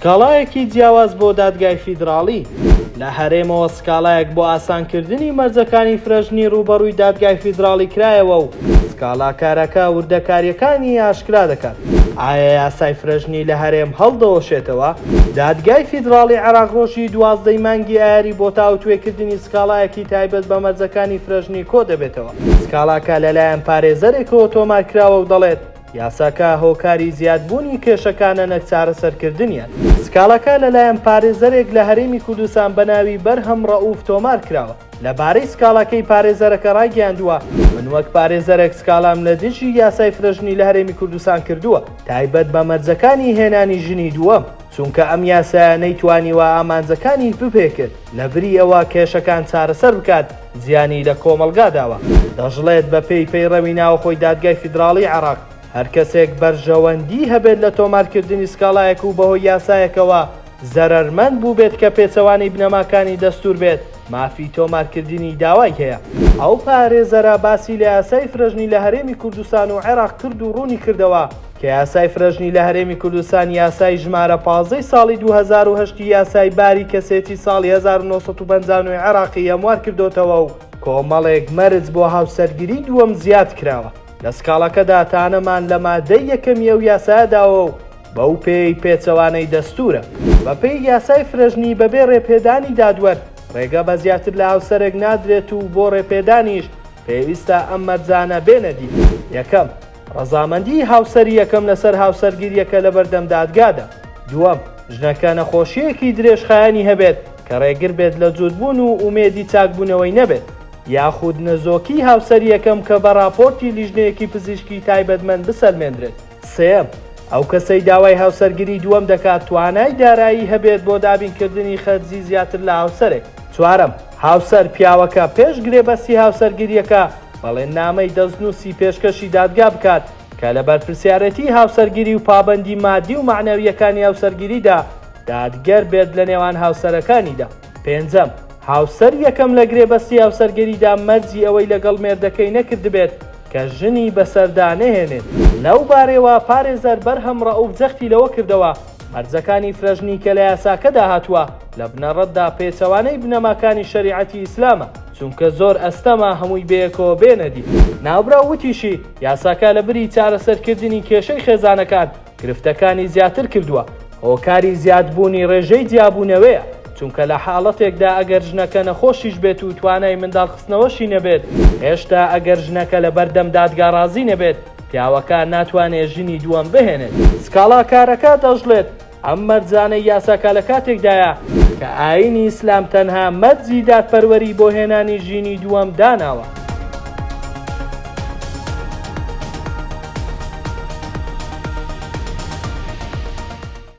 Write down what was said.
سکاڵایەکی جیاواز بۆ دادگای فیدراڵی لە هەرێمەوە سکاڵایەک بۆ ئاسانکردنی مەرجەکانی فرەژنی ڕوبەڕووی دادگای فیدراڵی کرایەوە و سکاڵاکارەکە وردەکاریەکانی ئاشکرا دەکات. ئایا یاسای فرەژنی لە هەرێم هەڵدەوەشێتەوە؟ دادگای فیدراڵی عێراق ڕۆژی 12 مانگی ئایاری بۆ تاوتوێکردنی سکاڵایەکی تایبەت بە مەرجەکانی فرەژنی کۆ دەبێتەوە. سکاڵاکە لەلایەن پارێزەرێکەوە تۆمارکراوە و دەڵێت یاساکە هۆکاری زیادبوونی کێشەکانە نەک چارەسەرکردنیان. سکاڵەکە لەلایەن پارێزەرێک لە هەرێمی کوردستان بە ناوی بەرهەم ڕەئوف تۆمار کراوە. لەبارەی سکاڵەکەی پارێزەرەکە ڕایگەیاندووە من وەک پارێزەرێک سکاڵام لە دژی یاسای فرەژنی لە هەرێمی کوردستان کردووە تایبەت بە مەرجەکانی هێنانی ژنی دووەم، چونکە ئەم یاسایە نەیتوانیوە ئامانجەکانی بپێکرد لە بری ئەوە کێشەکان چارەسەر بکات زیانی لە کۆمەڵگاداوە. دەژڵێت بە پێی پەیڕەوی ناوخۆی دادگای فیدراڵی عێراق هەر کەسێک بەرژەوەندی هەبێت لە تۆمارکردنی سکاڵایەک و بەهۆی یاسایەکەوە زەرەرمەند بوو بێت کە پێچەوانەی بنەماکانی دەستور بێت مافی تۆمارکردنی داوای هەیە. ئەو پارێزەرە باسی لە یاسای فرەژنی لە هەرێمی کوردستان و عێراق کرد و ڕوونی کردەوە کە یاسای فرەژنی لە هەرێمی کوردستان یاسای ژمارە 15 ساڵی 2008 یاسای باری کەسێتی ساڵی 1950 عێراقی هەموار کردوتەوە و کۆمەڵێک مەرج بۆ هاوسەرگیری دووەم زیاد کراوە. لە سکاڵەکەدا تانەمان لە مادەی یەکەمی ئەو یاسایەداوە و بەو پێی پێچەوانەی دەستورە. بە پێی یاسای فرەژنی بەبێ ڕێپێدانی دادوەر ڕێگە بە زیاتر لە هاوسەرێک نادرێت و بۆ ڕێپێدانیش پێویستە ئەم مەرجانە بێنەدی. یەکەم، ڕەزامەندی هاوسەری یەکەم لەسەر هاوسەرگیریەکە لە بەردەم دادگادا. دووەم، ژنەکە نەخۆشیەکی درێژخایەنی هەبێت کە ڕێگر بێت لە جوودبوون و ئومێدی چاکبوونەوەی نەبێت، یاخود نزۆکی هاوسەر یەکەم کە بە راپۆرتی لیژنەیەکی پزیشکی تایبەتمەند بسەلمێنرێت. سێم، ئەو کەسەی داوای هاوسەرگیری دووەم دەکات توانای دارایی هەبێت بۆ دابینکردنی خەرجی زیاتر لە هاوسەرێک. چوارەم، هاوسەر پیاوەکە پێش گرێبەستی هاوسەرگیریەکە بەڵێننامەی دەستنووسی پێشکەشی دادگا بکات کە لە بەرپرسیارەتی هاوسەرگیری و پابەندی مادی و معنەویەکانی هاوسەرگیریدا دادگەر بێت لە نێوان هاوسەرەکانیدا. پێنجەم، هاوسەر یەکەم لە گرێبەستی هاوسەرگیریدا مەرجی ئەوەی لەگەڵ مێردەکەی نەکرد بێت کە ژنی بەسەردا نەهێنێت. لەو بارەوە پارێزەر بەرهەم ڕەئوف جەختی لەوە کردەوە مەرجەکانی فرەژنی کە لە یاساکەدا هاتووە لە بنەڕەتدا پێچەوانەی بنەماکانی شەریعەتی ئیسلامە، چونکە زۆر ئەستەما هەمووی بەیەکەوە بێنەدی. ناوبرا وتیشی یاساکە لە بری چارەسەرکردنی کێشەی خێزانەکان گرفتەکانی زیاتر کردووە. هۆکاری زیادبوونی ڕێژەی جیابوونەوەیە، چونکە لە حاڵەتێکدا ئەگەر ژنەکە نەخۆشیش بێت و توانای منداڵخستنەوەشی نەبێت، هێشتا ئەگەر ژنەکە لە بەردەم دادگا ڕازی نەبێت پیاوەکە ناتوانێت ژنی دووەم بهێنێت. سکاڵاکارەکە دەژڵێت ئەم مەرجانەی یاساکە لە کاتێکدایە کە ئاینی ئیسلام تەنها مەرجی دادپەروەری بۆ هێنانی ژینی دووەم داناوە.